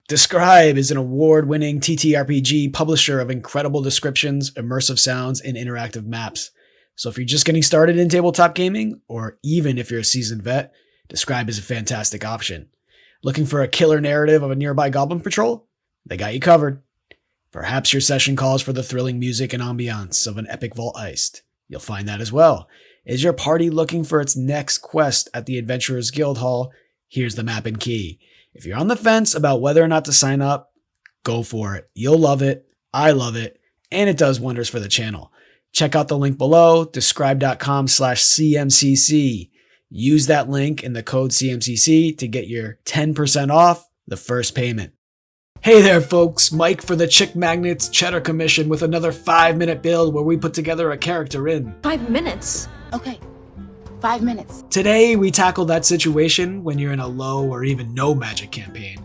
Describe is an award-winning TTRPG publisher of incredible descriptions, immersive sounds, and interactive maps. So if you're just getting started in tabletop gaming, or even if you're a seasoned vet, Describe is a fantastic option. Looking for a killer narrative of a nearby goblin patrol? They got you covered. Perhaps your session calls for the thrilling music and ambiance of an epic vault heist. You'll find that as well. Is your party looking for its next quest at the Adventurers Guild Hall? Here's the map and key. If you're on the fence about whether or not to sign up, go for it. You'll love it. I love it. And it does wonders for the channel. Check out the link below, describe.com/CMCC. Use that link in the code CMCC to get your 10% off the first payment. Hey there folks, Mike for the Chick Magnets Cheddar Commission with another 5-minute build where we put together a character in 5 minutes? Okay, 5 minutes. Today we tackle that situation when you're in a low or even no magic campaign,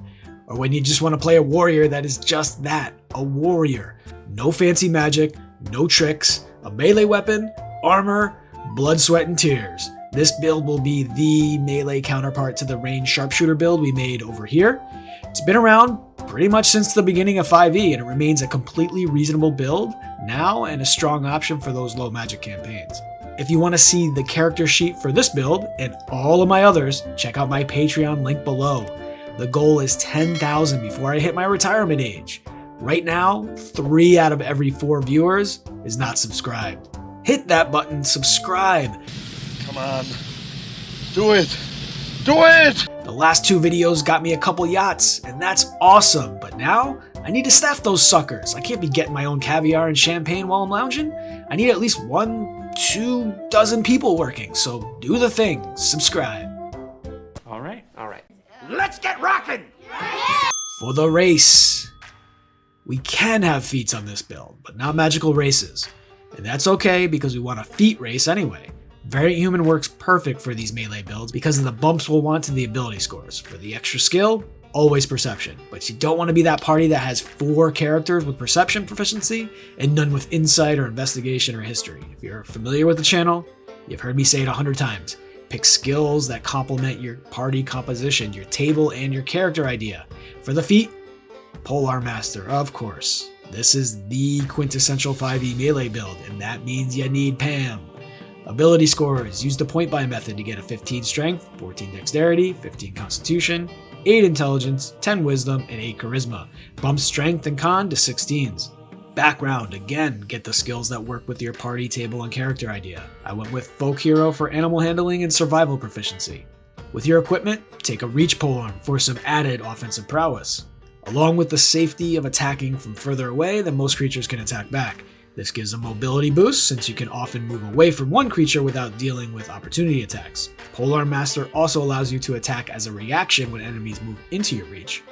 or when you just want to play a warrior that is just that, a warrior. No fancy magic, no tricks, a melee weapon, armor, blood, sweat, and tears. This build will be the melee counterpart to the ranged sharpshooter build we made over here. It's been around pretty much since the beginning of 5e, and it remains a completely reasonable build now and a strong option for those low magic campaigns. If you want to see the character sheet for this build and all of my others, check out my Patreon link below. The goal is 10,000 before I hit my retirement age. Right now, 3 out of every 4 viewers is not subscribed. Hit that button, subscribe. Come on. Do it. Do it! The last 2 videos got me a couple yachts, and that's awesome, but now I need to staff those suckers. I can't be getting my own caviar and champagne while I'm lounging. I need at least 1-2 dozen people working, so do the thing, subscribe. All right. Let's get rocking! For the race. We can have feats on this build, but not magical races. And that's okay because we want a feat race anyway. Variant Human works perfect for these melee builds because of the bumps we'll want to the ability scores. For the extra skill, always perception. But you don't want to be that party that has 4 characters with perception proficiency and none with insight or investigation or history. If you're familiar with the channel, you've heard me say it 100 times. Pick skills that complement your party composition, your table, and your character idea. For the feat, Polearm Master, of course. This is the quintessential 5e melee build, and that means you need Pam. Ability scores, use the point buy method to get a 15 strength, 14 dexterity, 15 constitution, 8 intelligence, 10 wisdom, and 8 charisma. Bump strength and con to 16s. Background, again, get the skills that work with your party, table, and character idea. I went with folk hero for animal handling and survival proficiency. With your equipment, take a reach polearm for some added offensive prowess. Along with the safety of attacking from further away than most creatures can attack back. This gives a mobility boost since you can often move away from one creature without dealing with opportunity attacks. Polearm Master also allows you to attack as a reaction when enemies move into your reach.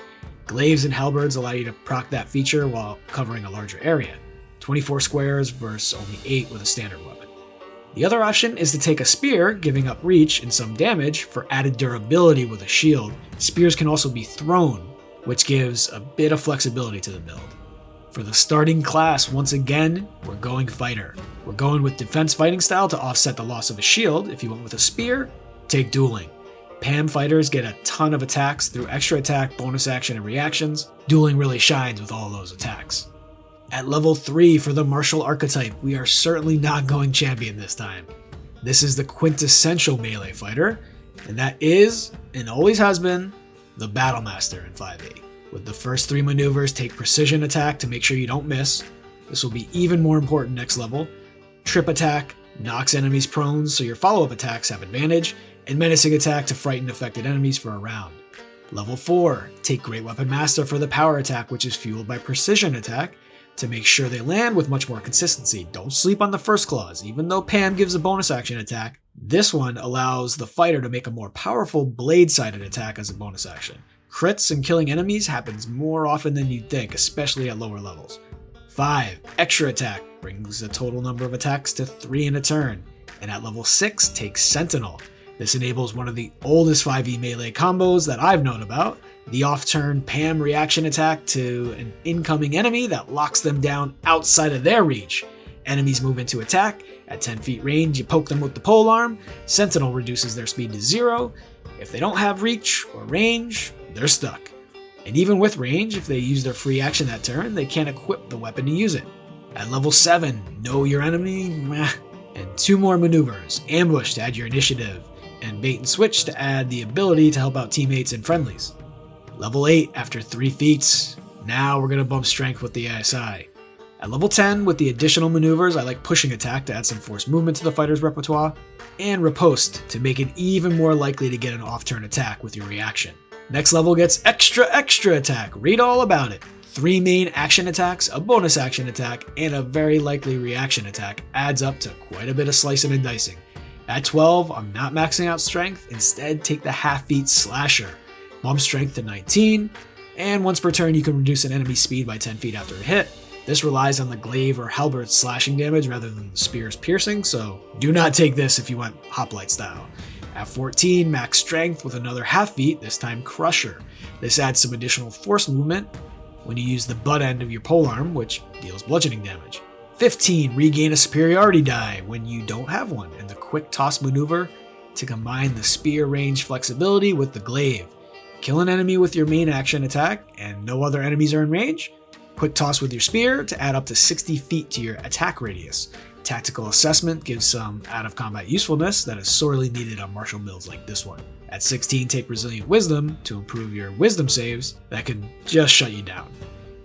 Glaives and halberds allow you to proc that feature while covering a larger area. 24 squares versus only 8 with a standard weapon. The other option is to take a spear, giving up reach and some damage for added durability with a shield. Spears can also be thrown, which gives a bit of flexibility to the build. For the starting class, once again, we're going fighter. We're going with defense fighting style to offset the loss of a shield. If you went with a spear, take dueling. Pam fighters get a ton of attacks through extra attack, bonus action, and reactions. Dueling really shines with all those attacks. At level 3 for the martial archetype, we are certainly not going champion this time. This is the quintessential melee fighter, and that is, and always has been, the Battle Master in 5e. With the first 3 maneuvers, take precision attack to make sure you don't miss. This will be even more important next level. Trip attack knocks enemies prone so your follow-up attacks have advantage, and menacing attack to frighten affected enemies for a round. Level 4, take Great Weapon Master for the power attack, which is fueled by precision attack to make sure they land with much more consistency. Don't sleep on the first clause. Even though Pam gives a bonus action attack, this one allows the fighter to make a more powerful blade-sided attack as a bonus action. Crits and killing enemies happens more often than you'd think, especially at lower levels. 5. Extra attack brings the total number of attacks to 3 in a turn. And at level 6, take Sentinel. This enables one of the oldest 5e melee combos that I've known about, the off-turn Pam reaction attack to an incoming enemy that locks them down outside of their reach. Enemies move into attack. At 10 feet range, you poke them with the polearm. Sentinel reduces their speed to 0. If they don't have reach or range, they're stuck. And even with range, if they use their free action that turn, they can't equip the weapon to use it. At level 7, know your enemy, meh. And 2 more maneuvers, ambush to add your initiative, and bait and switch to add the ability to help out teammates and friendlies. Level 8, after 3 feats, now we're going to bump strength with the ASI. At level 10, with the additional maneuvers, I like pushing attack to add some forced movement to the fighter's repertoire, and riposte to make it even more likely to get an off-turn attack with your reaction. Next level gets extra attack, read all about it. 3 main action attacks, a bonus action attack, and a very likely reaction attack adds up to quite a bit of slicing and dicing. At 12, I'm not maxing out strength, instead take the half-feet slasher. Bump strength to 19, and once per turn you can reduce an enemy's speed by 10 feet after a hit. This relies on the glaive or halberd's slashing damage rather than the spear's piercing, so do not take this if you went hoplite style. At 14, max strength with another half-feet, this time crusher. This adds some additional force movement when you use the butt end of your polearm, which deals bludgeoning damage. 15, regain a superiority die when you don't have one, and the quick toss maneuver to combine the spear range flexibility with the glaive. Kill an enemy with your main action attack, and no other enemies are in range. Quick toss with your spear to add up to 60 feet to your attack radius. Tactical assessment gives some out-of-combat usefulness that is sorely needed on martial builds like this one. At 16, take Resilient Wisdom to improve your wisdom saves that could just shut you down.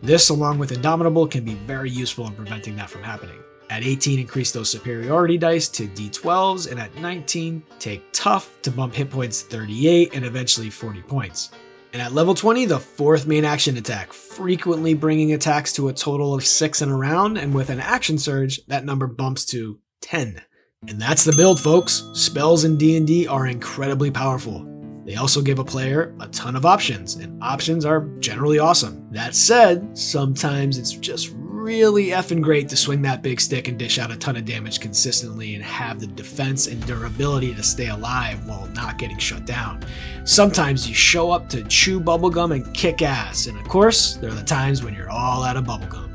This, along with Indomitable, can be very useful in preventing that from happening. At 18, increase those superiority dice to d12s, and at 19, take Tough to bump hit points to 38 and eventually 40 points. And at level 20, the 4th main action attack, frequently bringing attacks to a total of 6 in a round, and with an action surge, that number bumps to 10. And that's the build, folks. Spells in D&D are incredibly powerful. They also give a player a ton of options, and options are generally awesome. That said, sometimes it's just really effing great to swing that big stick and dish out a ton of damage consistently and have the defense and durability to stay alive while not getting shut down. Sometimes you show up to chew bubblegum and kick ass, and of course, there are the times when you're all out of bubblegum.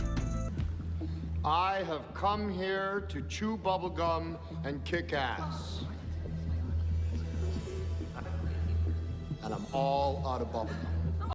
I have come here to chew bubblegum and kick ass. And I'm all out of bubblegum.